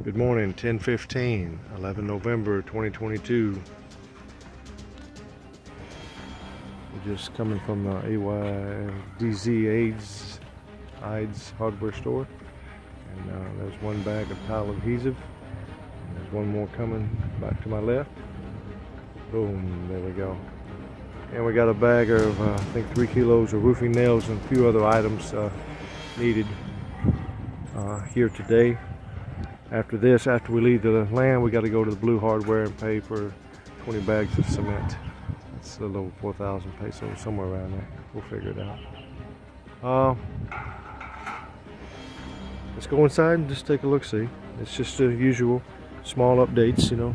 Good morning, 10:15, 11 November 2022. We're just coming from the AYDZ AIDS hardware store. And there's one bag of tile adhesive. And there's one more coming back to my left. Boom, there we go. And we got a bag of, I think 3 kilos of roofing nails and a few other items needed here today. After this, after we leave the land, we got to go to the Blue Hardware and pay for 20 bags of cement. It's a little 4,000 pesos, somewhere around there. We'll figure it out. Let's go inside and just take a look-see. It's just the usual small updates, you know.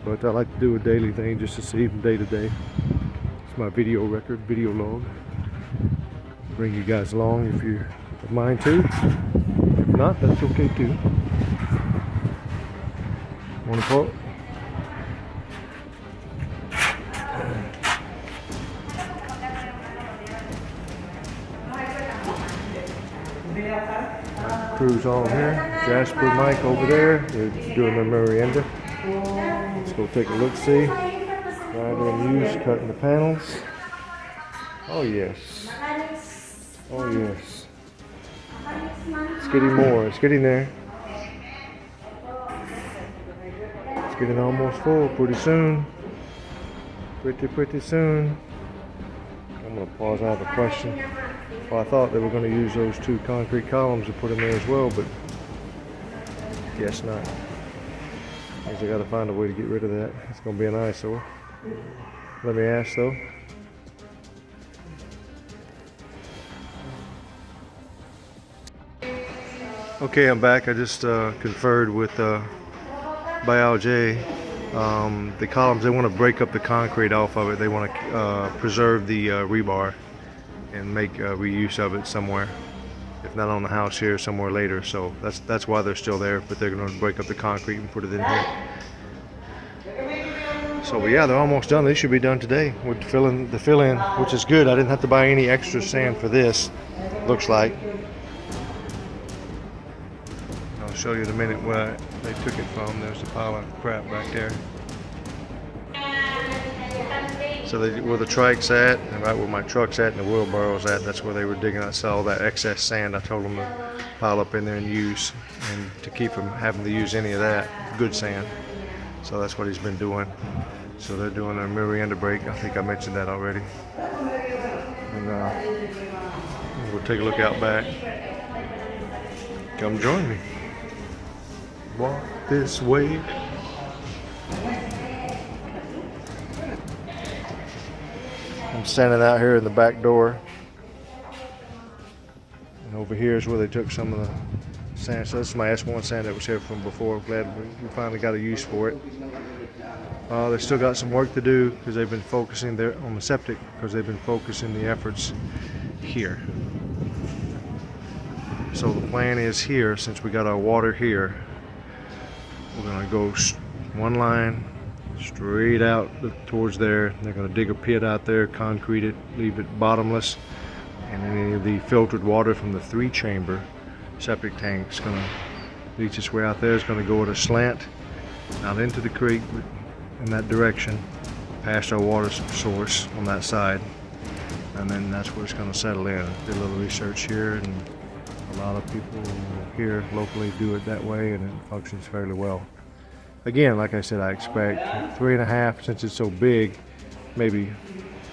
But I like to do a daily thing just to see from day to day. It's my video record, video log. Bring you guys along if you have mine too. If not, that's okay too. Want to quote? Crew's on here. Jasper, Mike over there. They're doing their Veranda. Let's go take a look-see. Grinder and use, cutting the panels. Oh yes. Oh yes. It's getting more. It's getting there. It's getting almost full pretty soon. Pretty soon. I'm going to pause. I have a question. Well, I thought they were going to use those 2 concrete columns to put in there as well, but guess not. I guess I got to find a way to get rid of that. It's going to be an eyesore. Let me ask though. Okay, I'm back. I just conferred with Biology. The columns, they want to break up the concrete off of it. They want to preserve the rebar and make reuse of it somewhere, if not on the house here, somewhere later. So that's why they're still there, but they're going to break up the concrete and put it in here. So but yeah, they're almost done. They should be done today with the fill-in, which is good. I didn't have to buy any extra sand for this, looks like. I'll show you in a minute where they took it from. There's a pile of crap back there. So where the trike's at, and right where my truck's at and the wheelbarrow's at, that's where they were digging out all that excess sand. I told them to pile up in there and use, and to keep from having to use any of that good sand. So that's what he's been doing. So they're doing a Veranda break. I think I mentioned that already. And we'll take a look out back. Come join me. Walk this way. I'm standing out here in the back door, and over here is where they took some of the sand. So this is my S1 sand that was here from before. Glad we finally got a use for it. They still got some work to do because they've been focusing there on the septic, because they've been focusing the efforts here. So the plan is here, since we got our water here, we're going to go one line straight out towards there. They're going to dig a pit out there, concrete it, leave it bottomless, and any of the filtered water from the 3-chamber septic tank is going to reach its way out there. It's going to go at a slant out into the creek in that direction, past our water source on that side, and then that's where it's going to settle in. I did a little research here, and a lot of people here locally do it that way, and it functions fairly well. Again, like I said, I expect 3.5, since it's so big. Maybe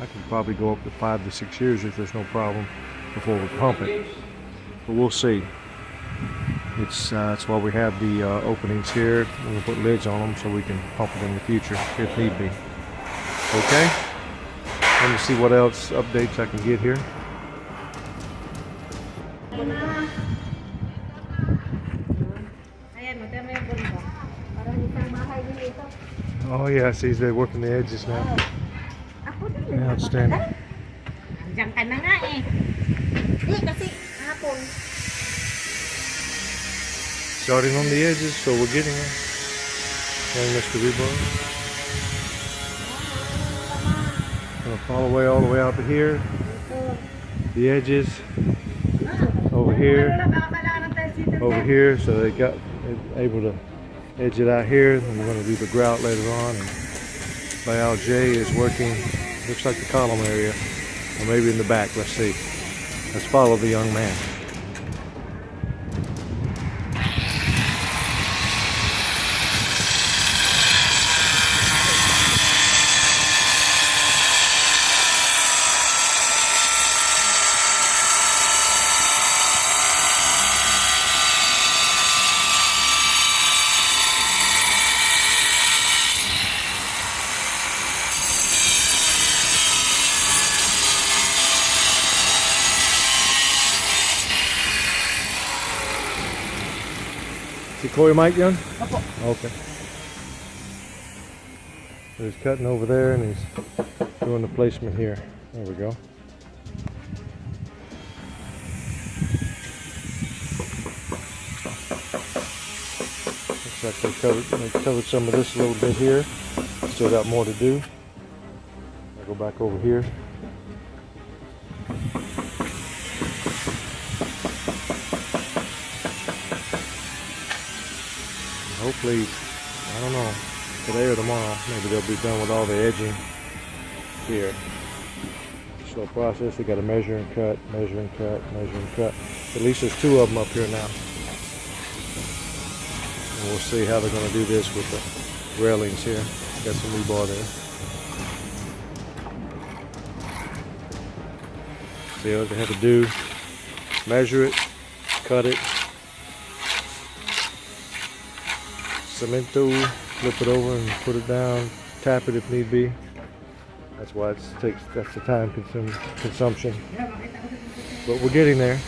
I can probably go up to 5 to 6 years if there's no problem before we pump it, but we'll see. That's why we have the openings here. We're going to put lids on them so we can pump it in the future if need be. Okay, let me see what else updates I can get here. Oh yeah, I see they're working the edges now. Ako din. Yeah, outstanding. Diyan ka na nga eh. Di kasi hapon. Starting on the edges, so we're getting there. Young Mr. Rebar. Gonna follow away all the way out to here. The edges over here, so they got able to edge it out here. And we're gonna do the grout later on. And Bayal J is working. Looks like the column area, or maybe in the back. Let's see. Let's follow the young man. Is he Corey Mike young? Okay. So he's cutting over there and he's doing the placement here. There we go. Looks like they covered some of this a little bit here. Still got more to do. I'll go back over here. Hopefully, I don't know, today or tomorrow, maybe they'll be done with all the edging here. Slow process. They got to measure and cut, measure and cut, measure and cut. At least there's two of them up here now. And we'll see how they're going to do this with the railings here. Got some rebar there. See what they have to do. Measure it, cut it. Cemento, flip it over and put it down, tap it if need be. That's why that's the time consumption. But we're getting there.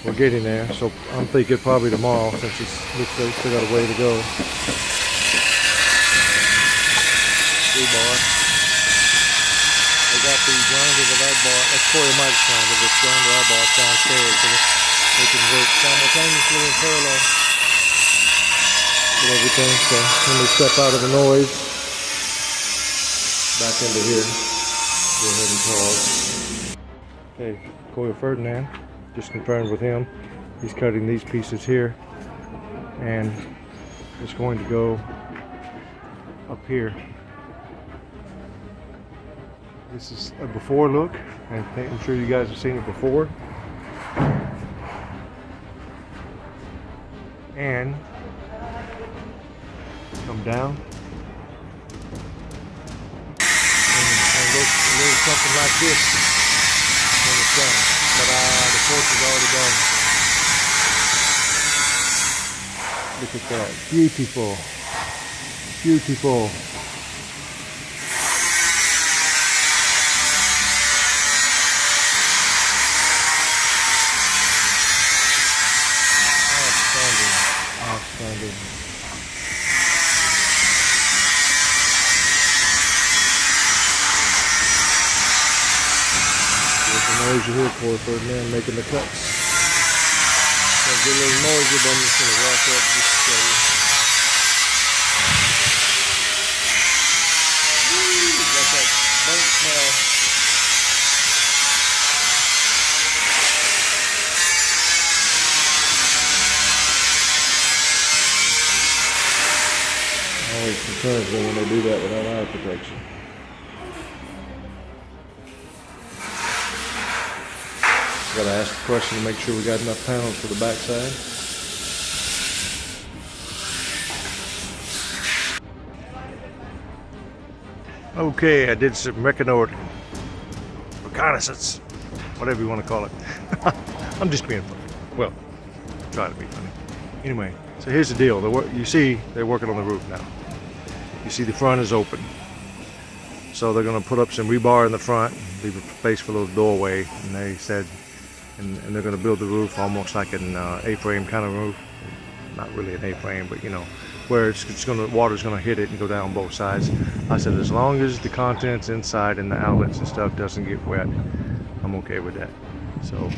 We're getting there. So I'm thinking probably tomorrow, since it looks like we still got a way to go. Rebar. They got the grinder that I bought. That's Corey Mike's grinder. This grinder I bought downstairs, so they can work simultaneously in parallel. And everything, so let me step out of the noise back into here. Go ahead and pause. Okay, Corey Ferdinand, just confirmed with him. He's cutting these pieces here, and it's going to go up here. This is a before look, and I'm sure you guys have seen it before. And come down and look a little something like this when it's done. But the porch is already done. Look at that. Beautiful. Beautiful. Outstanding. Outstanding. There's your here for Ferdinand making the cuts. So get a little noisy, but I'm just going to walk up just to show you. Got that burnt smell. Always concerns me when they do that without eye protection. Gotta ask the question to make sure we got enough panels for the backside. Okay, I did some reconnaissance, whatever you want to call it. I'm just being funny. Well, try to be funny. Anyway, so here's the deal. You see, they're working on the roof now. You see the front is open. So they're gonna put up some rebar in the front, leave a space for a little doorway, and they said, and they're going to build the roof almost like an A-frame kind of roof. Not really an A-frame, but you know, where water's gonna hit it and go down both sides. I said as long as the contents inside and the outlets and stuff doesn't get wet, I'm okay with that. So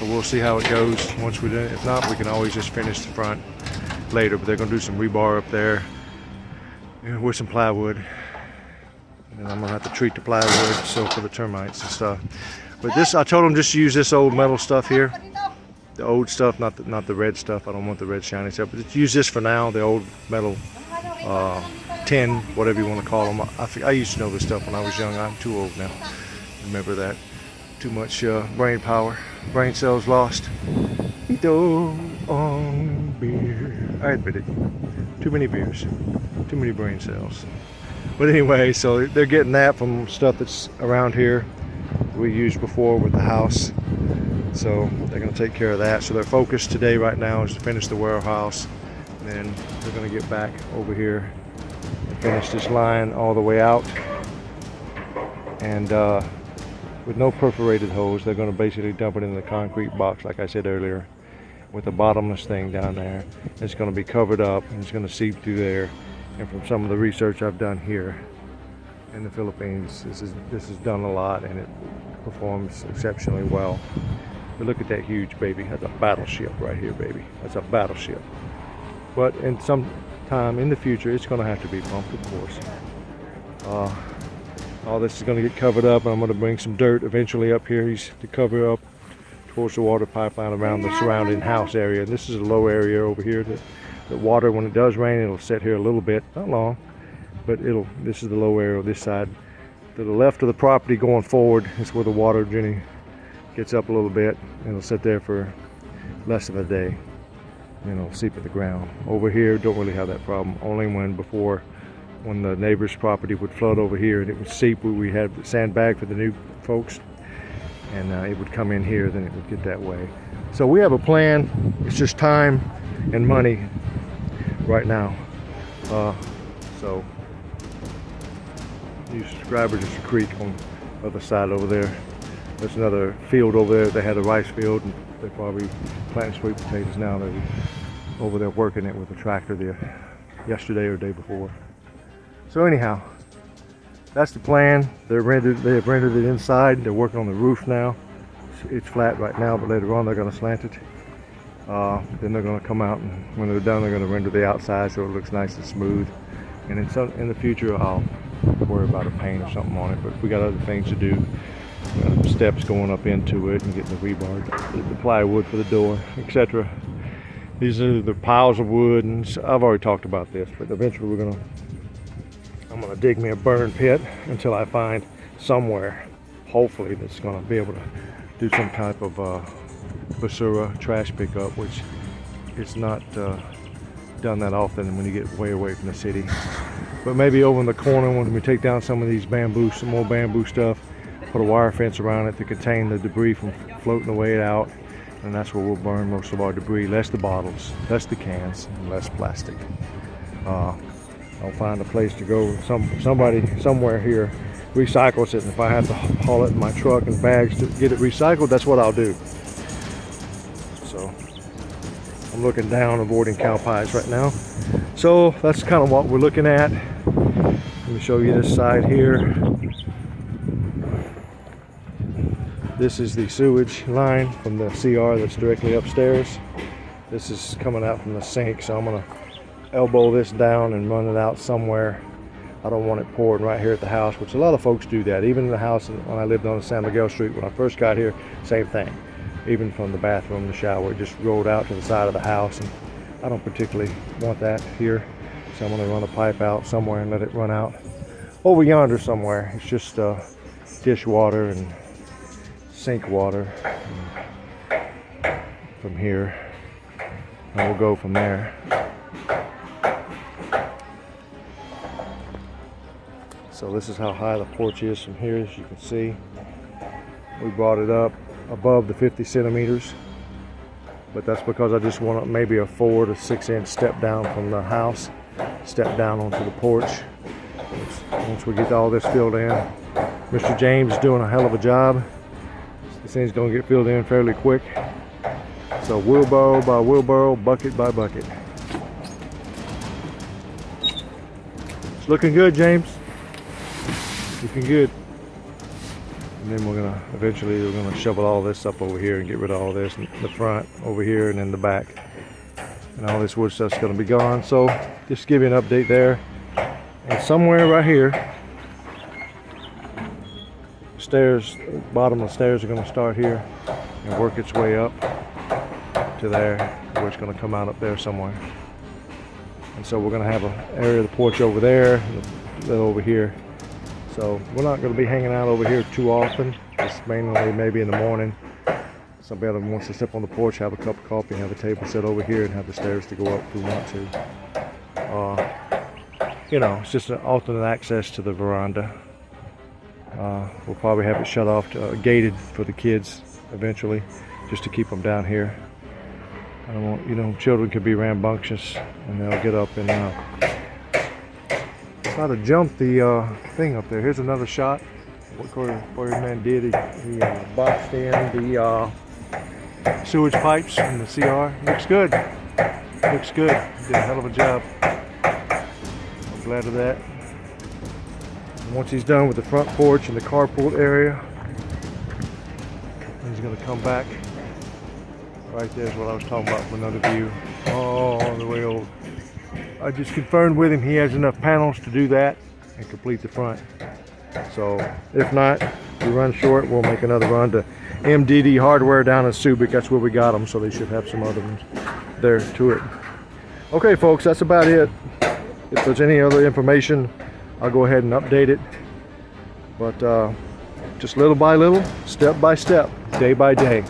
we'll see how it goes once we're done. If not, we can always just finish the front later. But they're gonna do some rebar up there with some plywood, and I'm gonna have to treat the plywood so for the termites and stuff. But this, I told them just use this old metal stuff here. The old stuff, not the red stuff. I don't want the red shiny stuff. But use this for now. The old metal tin, whatever you want to call them. I used to know this stuff when I was young. I'm too old now. Remember that. Too much brain power. Brain cells lost. Ito on beer. I admit it. Too many beers. Too many brain cells. But anyway, so they're getting that from stuff that's around here we used before with the house. So they're going to take care of that. So their focus today right now is to finish the warehouse. And then they're going to get back over here and finish this line all the way out. And with no perforated holes, they're going to basically dump it in the concrete box, like I said earlier, with a bottomless thing down there. It's going to be covered up and it's going to seep through there. And from some of the research I've done here in the Philippines, this is done a lot and it performs exceptionally well. But look at that huge baby. That's a battleship right here, baby. That's a battleship. But in some time in the future, it's going to have to be pumped, of course. All this is going to get covered up. I'm going to bring some dirt eventually up here to cover up towards the water pipeline around the surrounding house area. And this is a low area over here. The water, when it does rain, it'll sit here a little bit, not long, but this is the low area of this side. To the left of the property going forward is where the water generally gets up a little bit, and it'll sit there for less of a day, and it'll seep at the ground. Over here, don't really have that problem. Only when the neighbor's property would flood over here and it would seep, we had sandbag for the new folks, and it would come in here, then it would get that way. So we have a plan. It's just time and money right now. So you subscribe to the creek on the other side over there. There's another field over there. They had a rice field, and they're probably planting sweet potatoes now. They're over there working it with a tractor there yesterday or the day before. So anyhow, that's the plan. They have rendered it inside. They're working on the roof now. It's flat right now, but later on they're going to slant it. Then they're going to come out, and when they're done, they're going to render the outside so it looks nice and smooth. And in the future, I'll worry about a paint or something on it. But we got other things to do. Steps going up into it and getting the rebar, the plywood for the door, etc. These are the piles of wood, and I've already talked about this. But eventually, I'm gonna dig me a burn pit until I find somewhere, hopefully, that's gonna be able to do some type of basura trash pickup, which it's not done that often when you get way away from the city. But maybe over in the corner, when we take down some of these bamboo, some more bamboo stuff, put a wire fence around it to contain the debris from floating away out, and that's where we'll burn most of our debris. Less the bottles, less the cans, and less plastic. I'll find a place to go. Somebody somewhere here recycles it, and if I have to haul it in my truck and bags to get it recycled, that's what I'll do. So I'm looking down, avoiding cow pies right now. So that's kind of what we're looking at. Let me show you this side here. This is the sewage line from the CR that's directly upstairs. This is coming out from the sink, so I'm gonna elbow this down and run it out somewhere. I don't want it pouring right here at the house, which a lot of folks do that. Even in the house when I lived on San Miguel Street, when I first got here, same thing. Even from the bathroom, the shower, it just rolled out to the side of the house, and I don't particularly want that here. So I'm gonna run a pipe out somewhere and let it run out over yonder somewhere. It's just dishwater and sink water from here, and we'll go from there. So this is how high the porch is from here. As you can see, we brought it up above the 50 centimeters, but that's because I just want maybe a 4 to 6 inch step down from the house, step down onto the porch. Once we get all this filled in, Mr. James is doing a hell of a job. This thing's gonna get filled in fairly quick. So wheelbarrow by wheelbarrow, bucket by bucket. looking good, James. Looking good. And then we're gonna shovel all this up over here and get rid of all this in the front over here and in the back. And all this wood stuff's gonna be gone. So just give you an update there. And somewhere right here, stairs, bottom of the stairs are gonna start here and work its way up to there, where it's gonna come out up there somewhere. And so we're gonna have an area of the porch over there, and then over here. So we're not going to be hanging out over here too often. Just mainly maybe in the morning. Somebody wants to step on the porch, have a cup of coffee, and have a table set over here, and have the stairs to go up if we want to. You know, it's just an alternate access to the veranda. We'll probably have it shut off, gated for the kids eventually, just to keep them down here. I don't want, you know, children could be rambunctious and they'll get up and try to jump the thing up there. Here's another shot. What Corey man did, he boxed in the sewage pipes from the CR. Looks good. Looks good. Did a hell of a job. I'm glad of that. And once he's done with the front porch and the carport area, he's going to come back. Right there's what I was talking about from another view. All the way over. I just confirmed with him he has enough panels to do that and complete the front. So if not, we run short, we'll make another run to MDD Hardware down in Subic. That's where we got them, so they should have some other ones there to it. Okay folks, that's about it. If there's any other information, I'll go ahead and update it. But just little by little, step by step, day by day.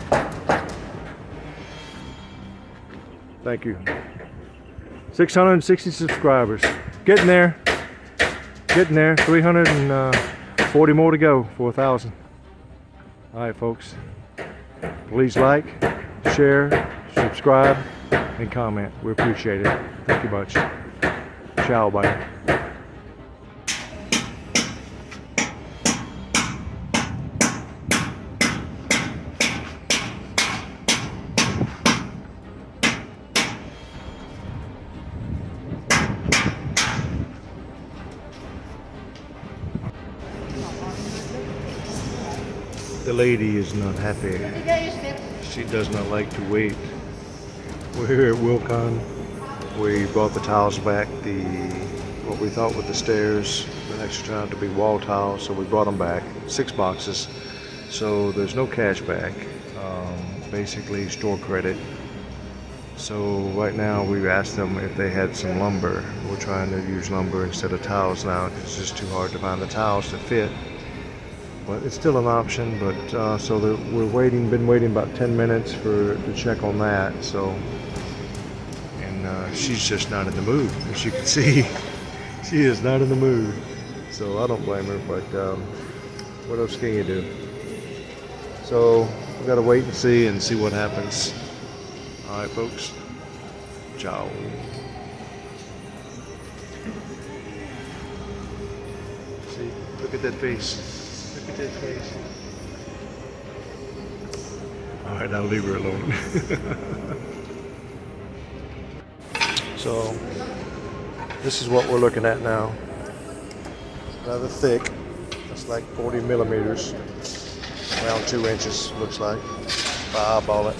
Thank you. 660 subscribers. Getting there. Getting there. 340 more to go for 1,000. Alright folks. Please like, share, subscribe, and comment. We appreciate it. Thank you much. Ciao, bye. The lady is not happy. She does not like to wait. We're here at Wilcon. We brought the tiles back, what we thought were the stairs, but actually turned out to be wall tiles, so we brought them back, 6 boxes. So there's no cash back, basically store credit. So right now we've asked them if they had some lumber. We're trying to use lumber instead of tiles now because it's just too hard to find the tiles to fit. But it's still an option, but so we're been waiting about 10 minutes to check on that. So, and she's just not in the mood, as you can see. She is not in the mood. So I don't blame her, but what else can you do? So we gotta wait and see what happens. All right, folks. Ciao. See, look at that face. Look at that face. All right, I'll leave her alone. So, this is what we're looking at now. It's rather thick. It's like 40 millimeters, around 2 inches, looks like. If I eyeball it.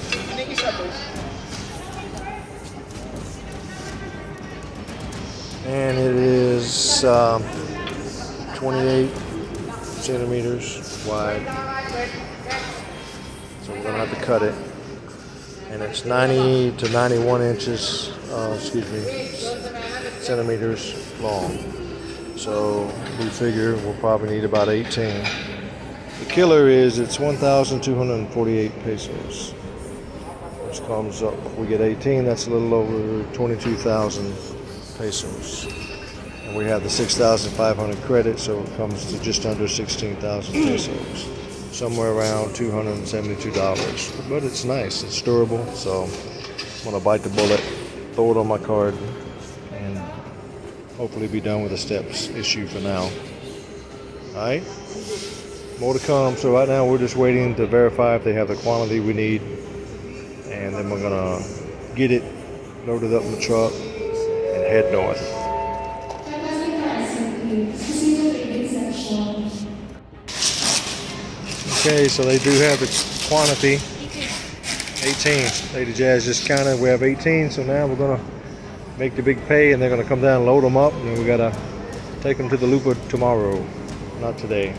And it is 28 centimeters wide. So we're gonna have to cut it. And it's 90 to 91 inches, centimeters long. So we figure we'll probably need about 18. The killer is it's 1,248 pesos. Which comes up, if we get 18, that's a little over 22,000 pesos. And we have the 6,500 credit, so it comes to just under 16,000 pesos. Somewhere around $272. But it's nice, it's durable, so I'm gonna bite the bullet, throw it on my card, and hopefully be done with the steps issue for now. Alright? More to come. So right now we're just waiting to verify if they have the quantity we need. And then we're gonna get it loaded up in the truck and head north. Okay, so they do have the quantity. 18. Lady Jazz just counted. We have 18, so now we're gonna make the big pay, and they're gonna come down and load them up, and then we gotta take them to the looper tomorrow, not today.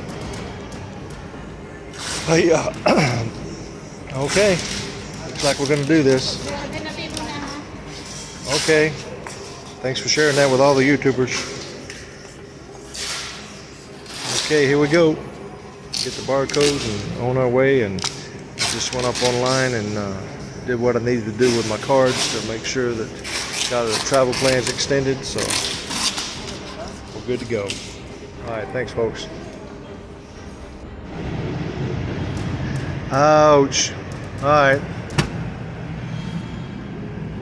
But yeah, okay. Looks like we're gonna do this. Okay. Thanks for sharing that with all the YouTubers. Okay, here we go. Get the barcodes and on our way, and just went up online and did what I needed to do with my cards to make sure that got the travel plans extended, so we're good to go. Alright, thanks folks. Ouch. Alright.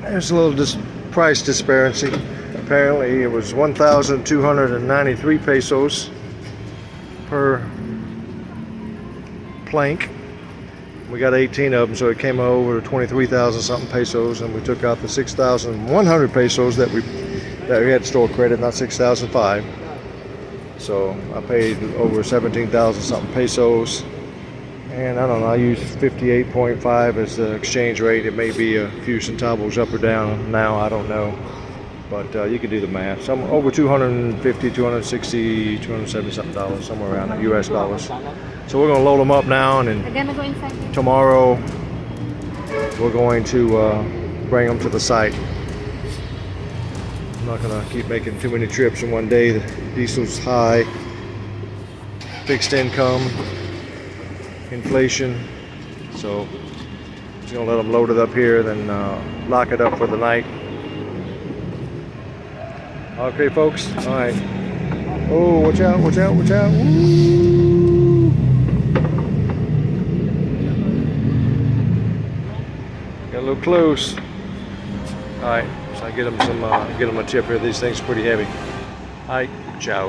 There's a little price disparity. Apparently it was 1,293 pesos per plank. We got 18 of them, so it came over to 23,000 something pesos, and we took out the 6,100 pesos that we had store credit, not 6,005. So I paid over 17,000 something pesos, and I don't know, I used 58.5 as the exchange rate. It may be a few centavos up or down now, I don't know, but you can do the math. Some over 250, 260, 270 something dollars, somewhere around that, US dollars. So we're going to load them up now, and then tomorrow we're going to bring them to the site. I'm not going to keep making too many trips in one day. The diesel's high, fixed income, inflation. So just going to let them load it up here, then lock it up for the night. Okay, folks. All right. Oh, watch out, watch out, watch out. Woo. Got a little close. All right, so I get them a tip here. These things are pretty heavy. All right, ciao.